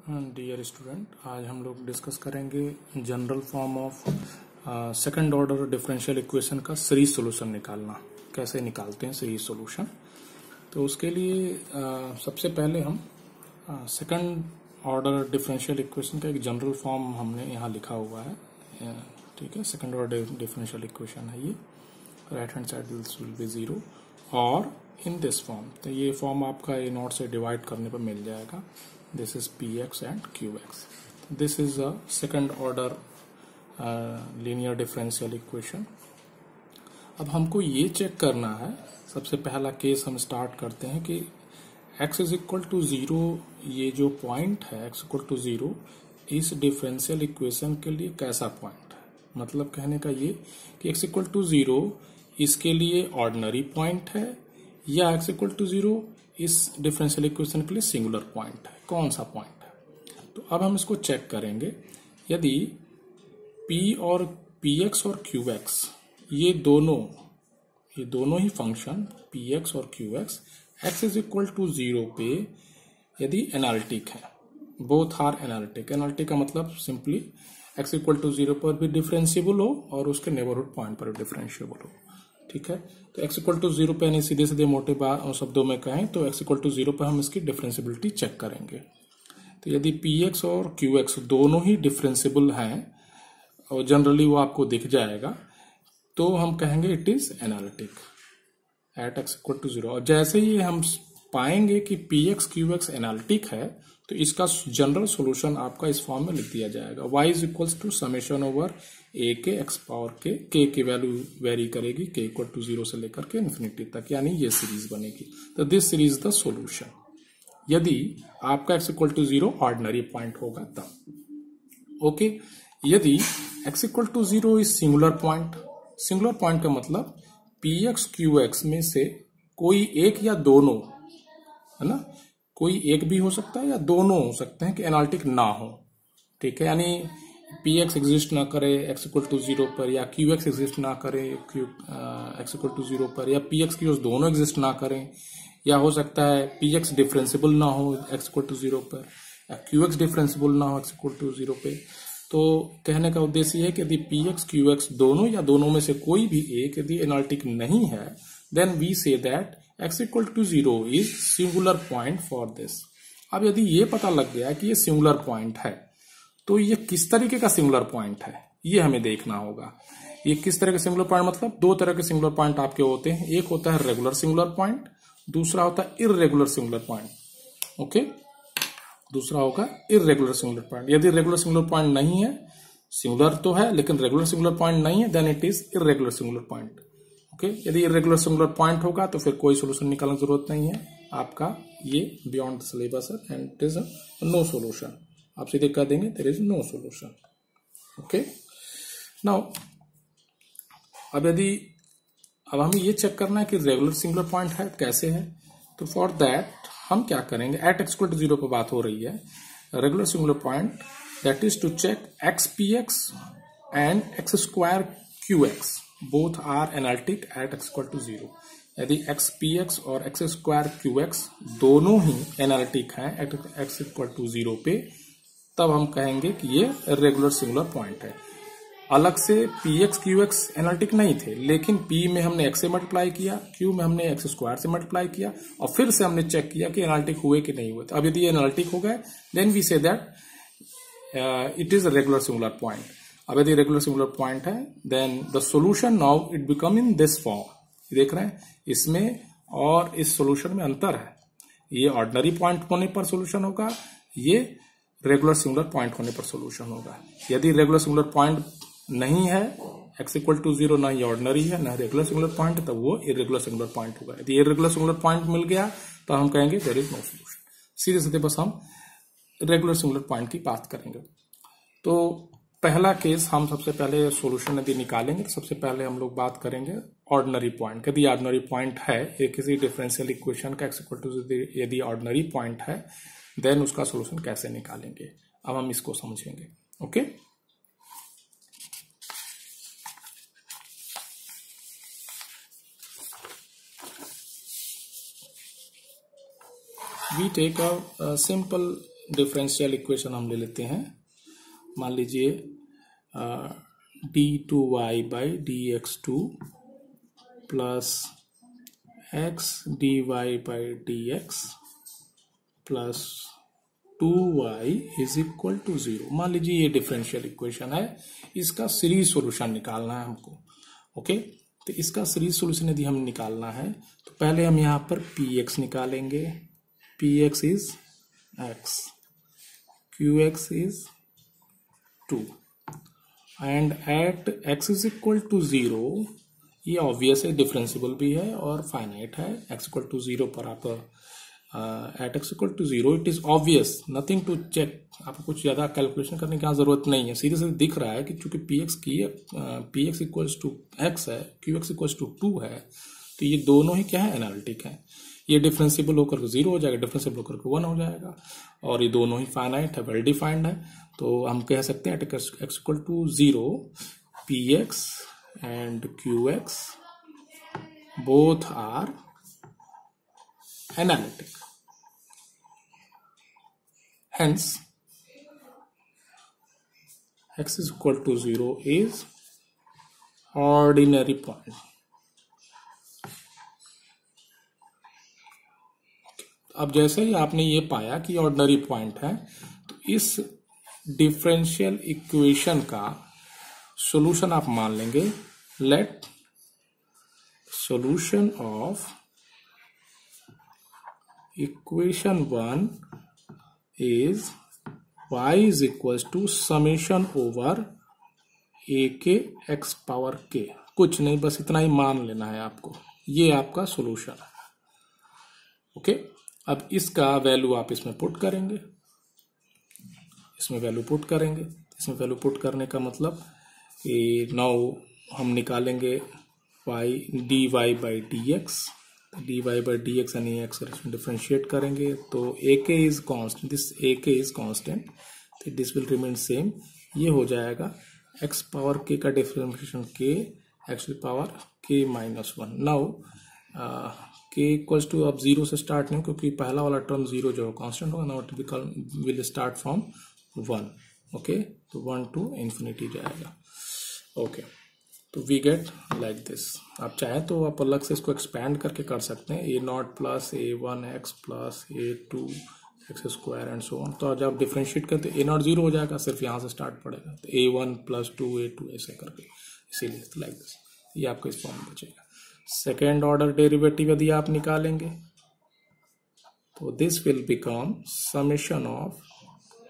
Dear student, आज हम लोग डिस्कस करेंगे general form of second order differential equation का सीरीज सॉल्यूशन निकालना। कैसे निकालते हैं सीरीज सॉल्यूशन? तो उसके लिए सबसे पहले हम सेकंड ऑर्डर डिफरेंशियल इक्वेशन का एक जनरल फॉर्म हमने यहाँ लिखा हुआ है। ठीक है, सेकंड ऑर्डर डिफरेंशियल इक्वेशन है ये। Right hand side will be 0 और इन दिस फॉर्म। तो ये फॉर्म आपका ए नॉट से डिवाइड करने पर मिल जाएगा। This is px and qx. This is a second order linear differential equation. अब हमको ये चेक करना है, सबसे पहला केस हम स्टार्ट करते हैं कि x इज इक्वल टू 0, ये जो पॉइंट है x इक्वल टू 0 इस डिफरेंशियल इक्वेशन के लिए कैसा पॉइंट है। मतलब कहने का ये कि x इक्वल टू 0 इसके लिए ऑर्डिनरी पॉइंट है या x इक्वल टू 0 इस डिफरेंशियल इक्वेशन के लिए सिंगुलर पॉइंट है। कौन सा पॉइंट है? तो अब हम इसको चेक करेंगे। यदि p और px और qx ये दोनों ही फंक्शन px और qx x is equal to 0 पे यदि एनालिटिक है, बोथ आर एनालिटिक। एनालिटिक का मतलब सिंपली x इक्वल टू 0 पर भी डिफरेंशिएबल हो और उसके नेबरहुड पॉइंट पर भी डिफरेंशिएबल हो। ठीक है, तो x इक्वल टू 0 पे यानी सीधे सीधे मोटे शब्दों में कहें तो x इक्वल टू 0 पर हम इसकी डिफरेंशिएबिलिटी चेक करेंगे। तो यदि px और qx दोनों ही डिफरेंशिएबल हैं और जनरली वो आपको दिख जाएगा, तो हम कहेंगे it is analytic at x equal to 0। और जैसे ही हम पाएंगे कि px qx एनालिटिक है तो इसका जनरल सॉल्यूशन आपका इस फॉर्म में लिख दिया जाएगा। y is equals to summation over a के x पावर k की वैल्यू वेरी करेगी k इक्वल टू 0 से लेकर के इन्फिनिटी तक, यानी ये सीरीज बनेगी। तो दिस सीरीज द सॉल्यूशन यदि आपका x equal to 0 ordinary point होगा तब। ओके, यदि x equal to 0 is singular point. Singular point का मतलब px qx में से कोई एक या दोनों, है ना, कोई एक भी हो सकता है या दोनों हो सकते हैं कि एनालिटिक ना हो। ठीक है, यानी px एग्जिस्ट ना करे x इक्वल टू 0 पर, या qx एग्जिस्ट ना करे x इक्वल टू 0 पर, या px qx दोनों एग्जिस्ट ना करें, या हो सकता है px डिफरेंशिएबल ना हो x इक्वल टू 0 पर, या qx डिफरेंशिएबल ना हो x इक्वल टू 0 पे। तो कहने का उद्देश्य यह है कि यदि px qx दोनों या दोनों में से कोई भी एक यदि एनालिटिक नहीं है, then we say that x equal to 0 is singular point for this. अब यदि ये पता लग गया कि ये सिंगुलर पॉइंट है, तो ये किस तरीके का सिंगुलर पॉइंट है ये हमें देखना होगा। ये किस तरह का सिंगुलर पॉइंट, मतलब दो तरह के सिंगुलर पॉइंट आपके होते हैं। एक होता है रेगुलर सिंगुलर पॉइंट, दूसरा होता है इररेगुलर सिंगुलर पॉइंट। ओके, दूसरा होगा इररेगुलर सिंगुलर पॉइंट। यदि रेगुलर सिंगुलर पॉइंट नहीं है, सिंगुलर तो है लेकिन रेगुलर सिंगुलर पॉइंट नहीं है, then it is irregular singular point. Okay, यदि इररेगुलर सिंगुलर पॉइंट होगा तो फिर कोई सोल्यूशन निकालने की जरूरत नहीं है आपका, ये बियॉन्ड द सिलेबस है and it is no solution. आप सीधे कह देंगे there is no solution. Okay, now अब हमें ये चेक करना है कि रेगुलर सिंगुलर पॉइंट है कैसे है। तो फॉर दैट हम क्या करेंगे, एट x इक्वल टू 0 पर बात हो रही है, regular singular point that is to check x px and x square qx both are analytic at x equal to 0। यदि x px और x स्क्वायर qx दोनों ही एनालिटिक हैं एट x इक्वल टू 0 पे, तब हम कहेंगे कि ये रेगुलर सिंगुलर पॉइंट है। अलग से px qx एनालिटिक नहीं थे, लेकिन p में हमने x से मल्टीप्लाई किया, q में हमने x स्क्वायर से मल्टीप्लाई किया और फिर से हमने चेक किया कि एनालिटिक हुए कि नहीं हुए। तो अब यदि एनालिटिक हो गए, then we say that it is a regular singular point. अब यदि रेगुलर सिंगुलर पॉइंट है, then the solution now it become in this form. देख रहे हैं, इसमें और इस सोल्यूशन में अंतर है। ये ऑर्डिनरी पॉइंट होने पर सोल्यूशन होगा, ये रेगुलर सिंगुलर पॉइंट होने पर सोल्यूशन होगा। यदि रेगुलर सिंगुलर पॉइंट नहीं है, x इक्वल टू 0 ना ये ऑर्डिनरी है ना रेगुलर सिंगुलर पॉइंट, तब वो इरेगुलर सिंगुलर पॉइंट होगा। यदि इरेगुलर सिंगुलर पॉइंट मिल गया तो हम कहेंगे देयर इज नो सोल्यूशन। सीधे सीधे बस हम रेगुलर सिंगुलर पॉइंट की बात करेंगे। तो पहला केस हम सबसे पहले सोल्यूशन यदि निकालेंगे तो सबसे पहले हम लोग बात करेंगे ऑर्डिनरी पॉइंट। यदि ऑर्डिनरी पॉइंट है ये किसी डिफरेंशियल इक्वेशन का, x इक्वल टू यदि ऑर्डिनरी पॉइंट है, देन उसका सोल्यूशन कैसे निकालेंगे, अब हम इसको समझेंगे। Okay, we take a simple differential equation हम ले लेते हैं। मान लीजिए d2y by dx2 plus x dy by dx plus 2y is equal to 0। मान लीजिए ये डिफरेंशियल इक्वेशन है, इसका सीरीज सॉल्यूशन निकालना है हमको। ओके, तो इसका सीरीज सॉल्यूशन यदि हम निकालना है तो पहले हम यहाँ पर px निकालेंगे। px is x, qx is 2 and at x is equal to 0, ये ऑब्वियस है, डिफरेंशिएबल भी है और फाइनाइट है। x इक्वल टू 0 पर आप at x equal to 0 it is obvious, nothing to check, आपको कुछ ज्यादा कैलकुलेशन करने की जरूरत नहीं है। सीधे सीधे दिख रहा है कि चूंकि px इक्वल्स टू x है, qx इक्वल्स टू 2 है, तो ये दोनों ही क्या है, एनालिटिक है। ये डिफरेंशिएबल होकर के 0 हो जाएगा, डिफरेंशिएबल होकर के 1 हो जाएगा, और ये दोनों ही फाइनाइट है, वेल डिफाइंड है। तो हम कह सकते हैं at x equal to 0 px and qx both are analytic. Hence, x is equal to 0 is ordinary point. अब जैसे ही आपने ये पाया कि ऑर्डिनरी पॉइंट है, तो इस डिफरेंशियल इक्वेशन का सॉल्यूशन आप मान लेंगे। Let solution of equation 1 is y is equals to summation over a के x पावर k। कुछ नहीं, बस इतना ही मान लेना है आपको, ये आपका सॉल्यूशन है। ओके, अब इसका वैल्यू आप इसमें पुट करेंगे, इसमें वैल्यू पुट करेंगे। इसमें वैल्यू पुट करने का मतलब कि नाउ हम निकालेंगे y dy by dx, dy by dx यानी x डिफरेंशिएट करेंगे तो ak is constant, this ak is constant, तो दिस विल रिमेन सेम। ये हो जाएगा x पावर k का differentiation k x power k minus 1। Now k equals to, अब 0 से स्टार्ट नहीं, क्योंकि पहला वाला टर्म 0 जो कांस्टेंट होगा, not will start from 1। Okay, तो 1 टू इंफिनिटी जाएगा। ओके, तो वी गेट लाइक दिस। आप चाहें तो आप अलग से इसको एक्सपैंड करके कर सकते हैं, a0 plus a1x plus a2 x square and so on. तो जब डिफरेंशिएट करते a0 0 हो जाएगा, सिर्फ यहाँ से स्टार्ट पड़ेगा, तो a1 प्लस 2 a2 ऐसे करके, इसीलिए लाइक दिस, ये आपको इस फॉर्म में बचेगा। सेकेंड ऑर्डर डेरिवेटिव यदि आप निकालेंगे तो this will become summation of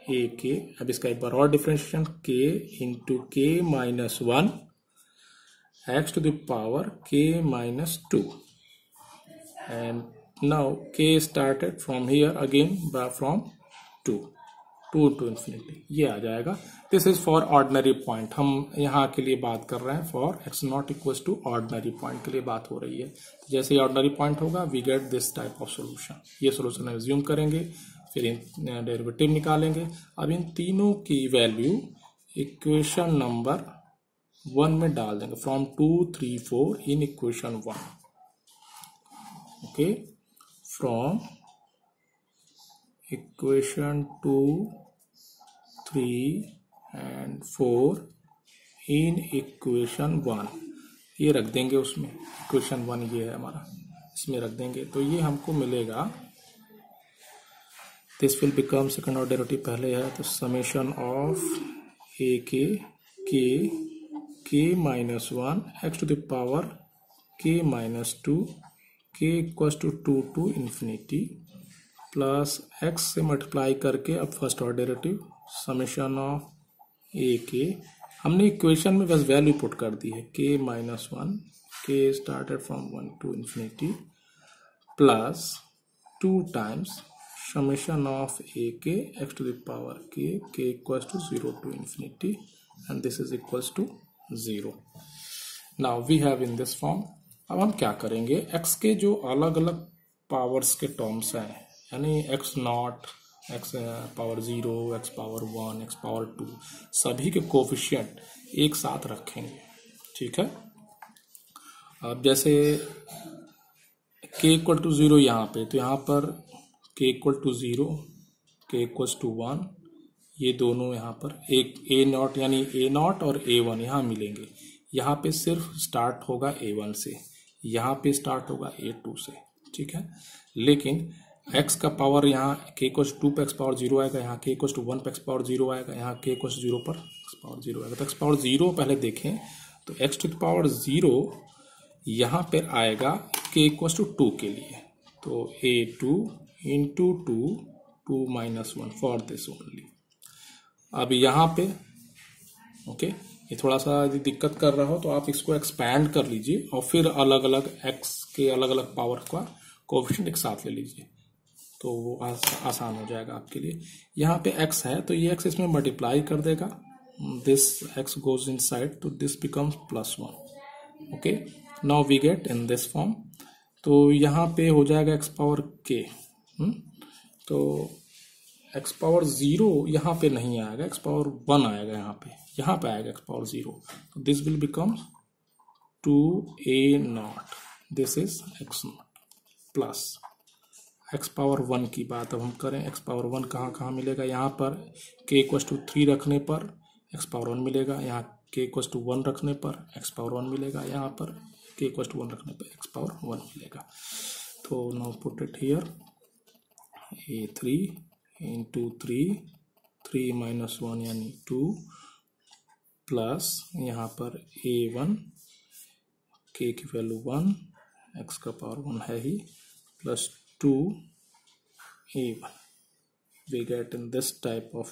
A K, अब इसका एक बार और differentiation k into k minus 1 x to the power k minus 2, and now k started from here again by from 2 to infinity, ये आ जाएगा। This is for ordinary point, हम यहाँ के लिए बात कर रहे हैं, for x not equal to ordinary point के लिए बात हो रही है। तो जैसे ही ऑर्डिनरी पॉइंट होगा we get this type of solution. ये सोल्यूशन एज्यूम करेंगे, फिर डेरिवेटिव निकालेंगे। अब इन तीनों की वैल्यू इक्वेशन नंबर 1 में डाल देंगे, from 2 3 4 in equation 1। Okay, from equation 2 3 and 4 in equation 1, ये रख देंगे उसमें। इक्वेशन 1 ये है हमारा, इसमें रख देंगे, तो ये हमको मिलेगा। This will become, second order derivative पहले है, तो समेशन ऑफ ए के k minus 1 x to the power k minus 2 k equals to 2 to infinity plus x से मल्टीप्लाई करके, अब first order derivative summation of A K, हमने equation में बस वैल्यू पुट कर दी है, k minus 1, k started from 1 to infinity plus 2 times summation of A K x to the power k equals to 0 to infinity and this is equals to 0। Now we have in this form। अब हम क्या करेंगे, x के जो अलग अलग powers के terms हैं, यानी x not, x power 0, x power 1, x power 2, सभी के कोफिशिएंट एक साथ रखेंगे। ठीक है, अब जैसे k इक्वल टू 0 यहाँ पे, तो यहाँ पर k इक्वल टू 0, के इक्वल्स टू 1, ये दोनों यहाँ पर एक ए नॉट यानी ए नॉट और ए वन यहाँ मिलेंगे। यहाँ पे सिर्फ स्टार्ट होगा A1 से, यहाँ पे स्टार्ट होगा A2 से, ठीक है। लेकिन x का पावर यहाँ k इक्वल्स 2 पे x पावर 0 आएगा, यहाँ k इक्वल्स टू 1 पे x पावर 0 आएगा, यहाँ k इक्वल्स 0 पर x पावर 0 आएगा। तो x पावर 0 पहले देखें तो x टू द पावर 0 यहाँ पर आएगा k इक्वल्स टू 2 के लिए, तो A2 into 2 minus 1 for this only. अब यहाँ पे ओके ये थोड़ा सा यदि दिक्कत कर रहा हो तो आप इसको एक्सपैंड कर लीजिए और फिर अलग अलग x के अलग अलग पावर का कोएफिशिएंट एक साथ ले लीजिए, तो वो आसान हो जाएगा आपके लिए। यहाँ पे x है तो ये x इसमें मल्टीप्लाई कर देगा, दिस x गोज इनसाइड तो this becomes +1। Okay, now we get in this form, तो यहाँ पे हो जाएगा x पावर k। तो x पावर 0 यहाँ पे नहीं आएगा, x पावर 1 आएगा, यहाँ पे आएगा x पावर 0, तो this will become 2a0, this is x0 plus x power 1 की बात अब हम करें। x पावर 1 कहाँ मिलेगा, यहाँ पर k इक्वल्स टू 3 रखने पर x पावर 1 मिलेगा, यहाँ k इक्वल्स टू 1 रखने पर x पावर 1 मिलेगा, यहाँ पर k इक्वल्स टू 1 रखने पर x पावर 1 मिलेगा। तो now put it here, a3 into 3 minus 1 यानी 2 प्लस यहाँ पर a1 k की वैल्यू 1 x का पावर 1 है ही plus 2a1 we get in this type of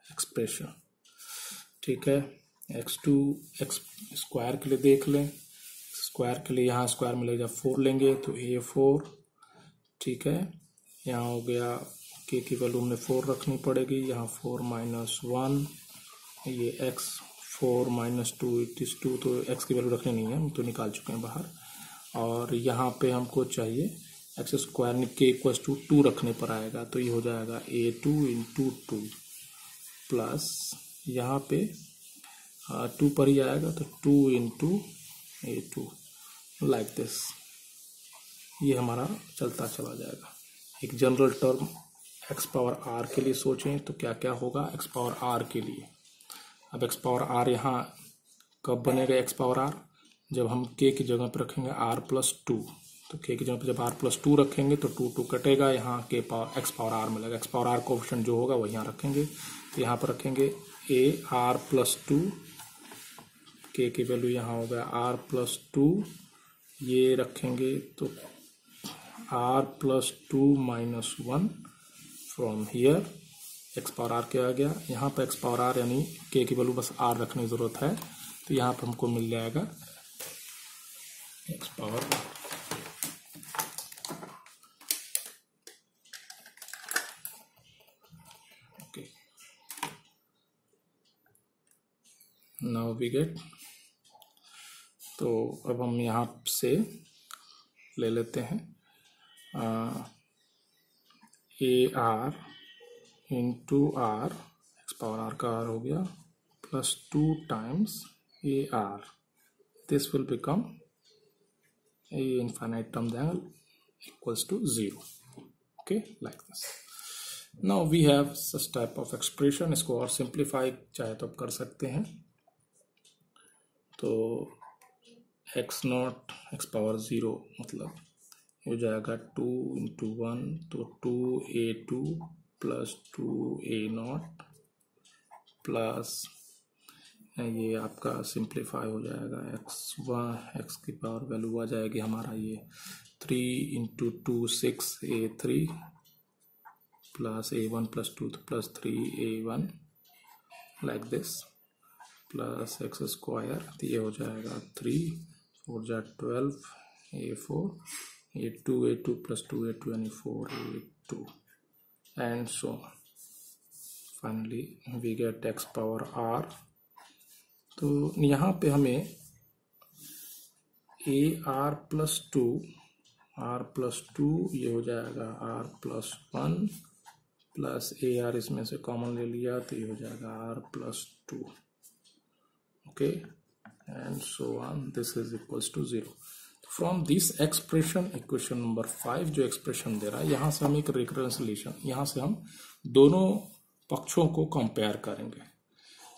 expression, ठीक है। x2 x स्क्वायर के लिए देख लें, स्क्वायर के लिए यहाँ स्क्वायर मिलेगा 4 लेंगे तो a4, ठीक है। यहाँ हो गया k की वैल्यू हमने 4 रखनी पड़ेगी, यहाँ 4 माइनस 1, ये x 4 माइनस 2 इट इज 2, तो x की वैल्यू रखनी नहीं है, हम तो निकाल चुके हैं बाहर। और यहाँ पे हमको चाहिए x square k equals to 2 रखने पर आएगा, तो ये हो जाएगा a2 इंटू 2 प्लस यहाँ पे 2 पर ही आएगा तो 2 इंटू a2 लाइक दिस, ये हमारा चलता चला जाएगा। एक general term x power r के लिए सोचें तो क्या क्या होगा x पावर r के लिए। अब x पावर r यहाँ कब बनेगा x पावर r, जब हम k की जगह पर रखेंगे r प्लस 2, तो k की जगह पर जब r प्लस 2 रखेंगे तो 2 कटेगा, यहाँ k power x power r मिलेगा। x पावर r कोएफिशिएंट जो होगा वही यहाँ रखेंगे, तो यहाँ पर रखेंगे a r प्लस 2, k की वैल्यू यहाँ हो गया r प्लस 2, ये रखेंगे तो r plus 2 minus 1 from here x power r क्या आ गया, यहाँ पर x पावर r यानी k की वैल्यू बस r रखने की जरूरत है, तो यहाँ पर हमको मिल जाएगा x power r। Okay, now we get, तो अब हम यहाँ से ले लेते हैं a r into r, x power r का आर हो गया plus 2 times a r, this will become a infinite term then equals to 0। Okay, like this. Now we have such type of expression, इसको और simplify चाहे तो आप कर सकते हैं, तो एक्स नॉट एक्स पावर 0 मतलब हो जाएगा 2 इंटू 1, तो 2a2 प्लस 2a0 प्लस ये आपका सिंप्लीफाई हो जाएगा एक्स की पावर वैल्यू आ जाएगी हमारा ये 3 into 2 6a3 plus a1 plus 2 तो plus 3a1 like this plus x square, तो ये हो जाएगा 3 4 जा 12 a4 a2 प्लस 2a2 यानी 4a2 and so finally we get x power r। तो यहाँ पे हमें ए आर प्लस 2 ये हो जाएगा r plus 1 plus A R इसमें से कॉमन ले लिया तो ये हो जाएगा r plus 2। Okay, and so on, this is equals to 0। From this expression, equation number 5 जो एक्सप्रेशन दे रहा है, यहाँ से हम एक रिकरेंशियलाइजेशन, यहाँ से हम दोनों पक्षों को कंपेयर करेंगे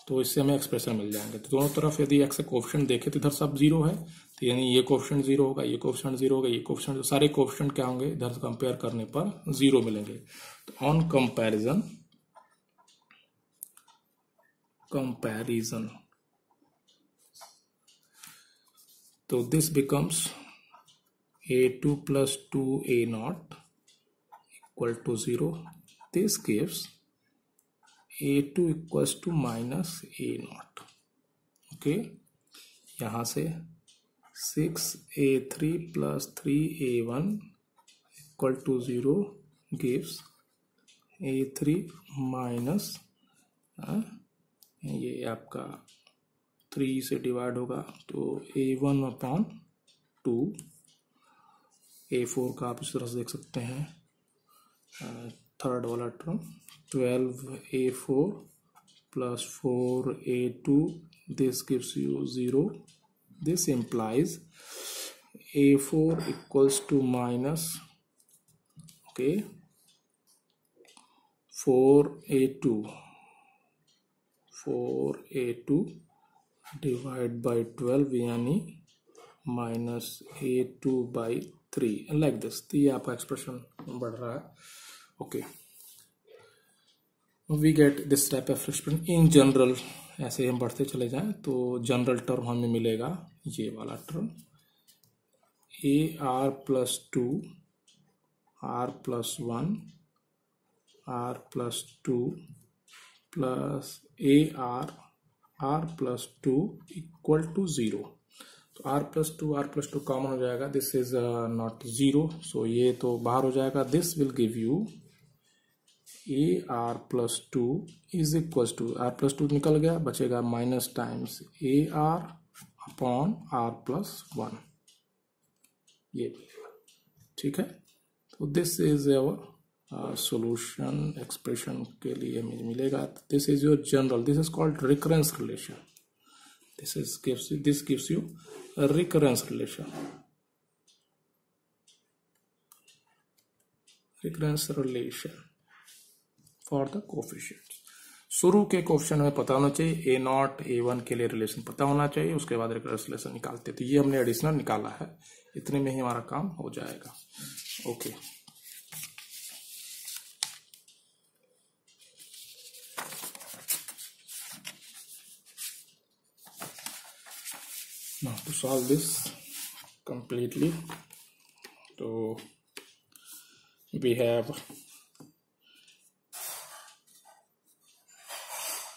तो इससे हमें एक्सप्रेशन मिल जाएंगे। तो दोनों तरफ यदि एक्स का कोएफिशिएंट देखें तो इधर सब जीरो है, तो यानी ये कोएफिशिएंट जीरो होगा, ये कोएफिशिएंट जीरो होगा, ये कोएफिशिएंट, सारे कोएफिशिएंट क्या होंगे इधर कंपेयर करने पर जीरो मिलेंगे। तो ऑन कंपैरिजन तो this becomes a2 plus 2a0 equal to 0. This gives a2 equals to minus a0. Okay, यहाँ से 6a3 plus 3a1 equal to 0 gives a3 minus ये आपका 3 से डिवाइड होगा तो a1 अपॉन 2, a4 का आप इस तरह से देख सकते हैं थर्ड वाला term 12a4 plus 4a2, this gives you 0. This implies a4 equals to minus 4a2 divide by 12 यानी minus a2 by 3 like this. तो ये आपका एक्सप्रेशन बढ़ रहा है। Okay, we get this type of expression in general. ऐसे हम बढ़ते चले जाएं तो जनरल टर्म हमें मिलेगा ये वाला term ar plus 2 r plus 1 r plus 2 plus r plus 2 equal to 0। तो r plus 2 कॉमन हो जाएगा, this is not zero, so ये तो बाहर हो जाएगा। This will give you ar plus 2 is equal to r plus 2 निकल गया, बचेगा minus times ar upon r plus 1, ये मिलेगा। ठीक है, तो this is our solution expression के लिए मिलेगा। This is your general, this is called recurrence relation. this gives you a recurrence relation for the coefficients। शुरू के कोएफिशिएंट हमें पता होना चाहिए, a0 a1 के लिए रिलेशन पता होना चाहिए, उसके बाद रिकरेंस रिलेशन निकालते। तो ये हमने एडिशनल निकाला है, इतने में ही हमारा काम हो जाएगा। Okay, now to solve this completely, so we have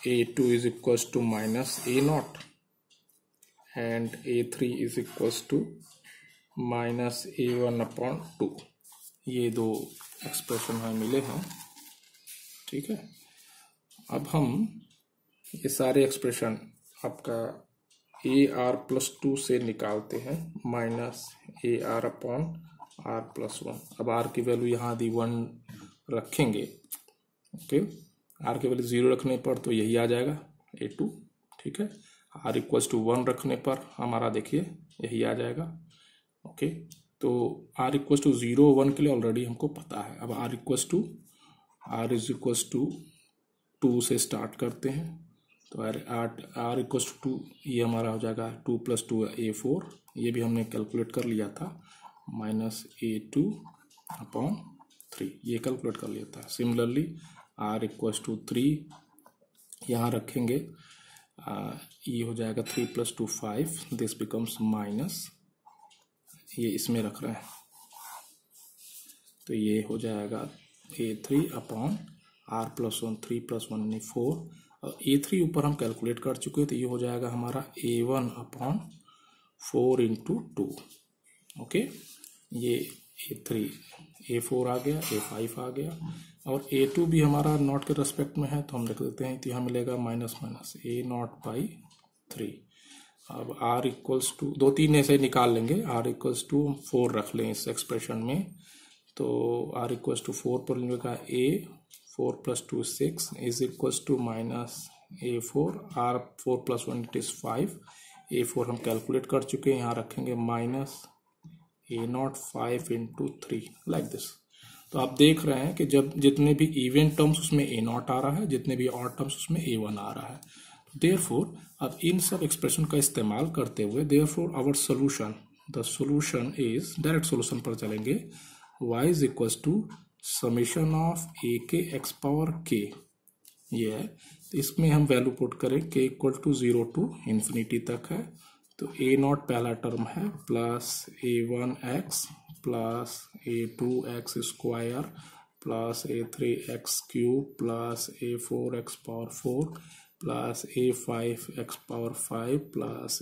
a2 is equals to minus a0 and a3 is equals to minus a1 upon 2। ये दो एक्सप्रेशन हमें मिले हैं। ठीक है, अब हम ये सारे एक्सप्रेशन आपका ar plus 2 से निकालते हैं minus ar upon r plus 1। अब r की वैल्यू यहाँ दी 1 रखेंगे। ओके, r की वैल्यू 0 रखने पर तो यही आ जाएगा a2। ठीक है, r इक्वल्स टू 1 रखने पर हमारा देखिए यही आ जाएगा। ओके, तो r इक्वल्स टू 0 1 के लिए ऑलरेडी हमको पता है। अब r इज इक्वल्स टू 2 से स्टार्ट करते हैं, तो r इक्वल्स टू 2, ये हमारा हो जाएगा 2 plus 2 a4, ये भी हमने कैलकुलेट कर लिया था, माइनस a2 अपॉन 3, ये कैलकुलेट कर लिया था। सिमिलरली r इक्वल्स टू 3 यहाँ रखेंगे, ये हो जाएगा 3 plus 2 5, दिस बिकम्स माइनस, ये इसमें रख रहे हैं तो ये हो जाएगा a3 upon r plus 1, 3 plus 1 यानी 4, और a3 ऊपर हम कैलकुलेट कर चुके हैं तो ये हो जाएगा हमारा a1 अपॉन 4 इंटू 2। ओके, ये a4 आ गया, a5 आ गया, और a2 भी हमारा नॉट के रेस्पेक्ट में है तो हम लिख देते हैं, तो यहाँ मिलेगा माइनस माइनस a0 बाई 3। अब r इक्वल्स टू 2 3 ऐसे निकाल लेंगे, r इक्वल्स टू 4 रख लें इस एक्सप्रेशन में, तो r इक्वल्स टू 4 पर मिलेगा a4 plus 2 6 is equals to minus a4, r4 plus 1 it is 5, a4 हम कैलकुलेट कर चुके हैं, यहाँ रखेंगे minus a0 5 into 3 like this। तो आप देख रहे हैं कि जब जितने भी इवन टर्म्स उसमें ए नॉट आ रहा है, जितने भी ऑड टर्म्स उसमें ए1 आ रहा है। देयरफॉर अब इन सब एक्सप्रेशन का इस्तेमाल करते हुए therefore our solution, the solution is, direct solution पर चलेंगे, y is equal to summation of A K X power K, ये है। तो इसमें हम वैल्यू पुट करें k equal to 0 to infinity तक है, तो ए नॉट पहला टर्म है plus a1x plus a2x square plus a3x cube plus a4x power 4 plus a5x power 5 plus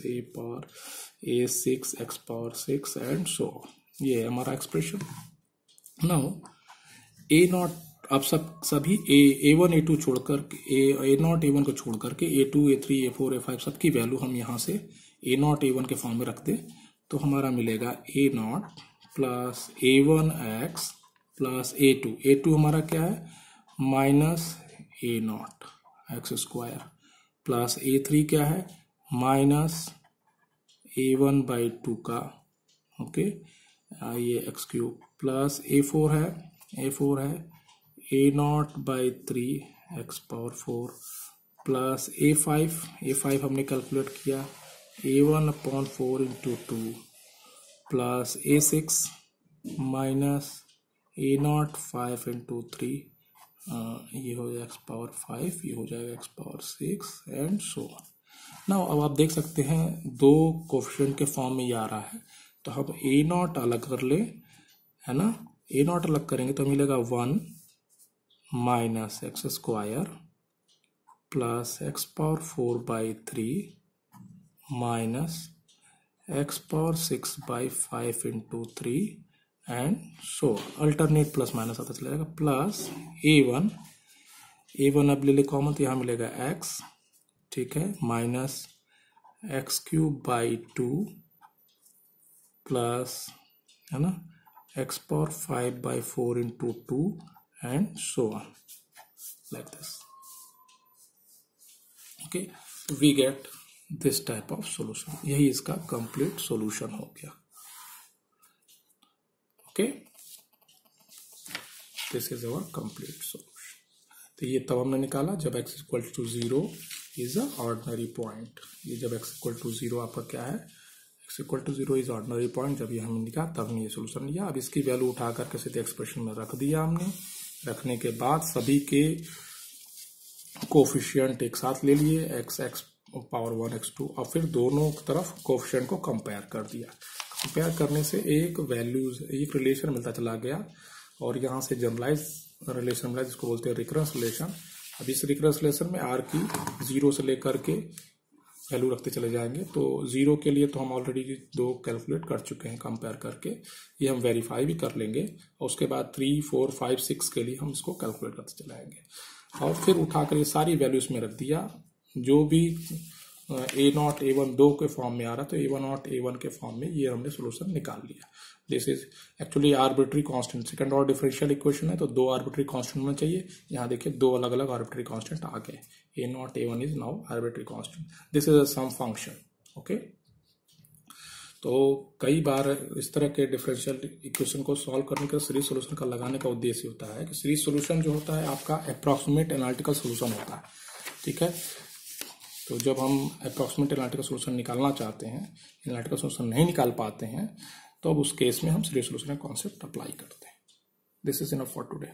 a6x power 6 and so. ये है हमारा एक्सप्रेशन। नाउ ए नॉट, अब सभी a1 a2 छोड़कर ए नॉट a1 को छोड़ करके a2 a3 a4 a5 सबकी वैल्यू हम यहाँ से a नॉट a1 के फॉर्म में रख दें तो हमारा मिलेगा a not plus a1x plus a2 हमारा क्या है minus a not x square plus a3 क्या है माइनस a1 बाई 2 का, ओके, ये एक्स क्यूब प्लस a4 है a not by 3 x power 4 plus a5 हमने कैलकुलेट किया a1 upon 4 into 2 plus a6 minus a not 5 into 3, ये हो जाएगा एक्स पावर 5, ये हो जाएगा x power 6 and so on. Now अब आप देख सकते हैं दो कोफिशिएंट के फॉर्म में ये आ रहा है, तो हम ए नॉट अलग कर ले, है ना, ए नॉट अलग करेंगे तो मिलेगा 1 minus x square plus x power 4 by 3 minus x power 6 by 5 into 3 and so alternate plus minus आता चला जाएगा प्लस a1 अब ले ले कॉमन तो यहाँ मिलेगा x, ठीक है, minus x cube by 2 plus, है ना, x power 5 by 4 into 2 and so on like this. Okay, we get this type of solution, यही इसका कंप्लीट सॉल्यूशन हो गया। Okay, this is our complete solution. तो ये तब हमने निकाला जब x equal to 0 is a ordinary point. ये जब x इक्वल टू 0 आपका क्या है, x equal to 0 is ordinary point, जब ये हमने निकाला तब हमने ये सोल्यूशन लिया। अब इसकी वैल्यू उठा करके सीधे एक्सप्रेशन में रख दिया हमने। रखने के बाद सभी के कोफिशिएंट एक साथ ले लिए, x पावर 1 x2, और फिर दोनों तरफ कोफिशिएंट को कंपेयर कर दिया। कंपेयर करने से एक वैल्यूज, एक रिलेशन मिलता चला गया, और यहाँ से जनरलाइज रिलेशन मिला जिसको बोलते हैं रिकरेंस रिलेशन। अब इस रिकरेंस रिलेशन में r की 0 से लेकर के वैल्यू रखते चले जाएंगे। तो 0 के लिए तो हम ऑलरेडी 2 कैलकुलेट कर चुके हैं कंपेयर करके, ये हम वेरीफाई भी कर लेंगे, और उसके बाद 3, 4, 5, 6 के लिए हम इसको कैलकुलेट करते चले आएंगे, और फिर उठाकर ये सारी वैल्यूज में रख दिया। जो भी ए नॉट a1 2 के फॉर्म में आ रहा तो a1 नॉट a1 के फॉर्म में ये हमने सोल्यूशन निकाल लिया। This is actually arbitrary constant, second order differential equation है तो 2 आर्बिट्री कांस्टेंट होना चाहिए। यहाँ देखिए 2 अलग अलग आर्बिट्री कांस्टेंट आ गए, a naught a1 is now arbitrary constant, this is a sum function. Okay, तो कई बार इस तरह के डिफरेंशियल इक्वेशन को सॉल्व करने का सीरीज सोल्यूशन का लगाने का उद्देश्य होता है कि सीरीज सोल्यूशन जो होता है आपका अप्रॉक्सीमेट एनालिटिकल सोल्यूशन होता है, ठीक है। तो जब हम अप्रॉक्सीमेट एनालिटिकल सोल्यूशन निकालना चाहते हैं, एनालिटिकल सोल्यूशन नहीं निकाल पाते हैं, तो अब उस केस में हम सीरीज सोल्यूशन का कॉन्सेप्ट अप्लाई करते हैं। This is enough for today.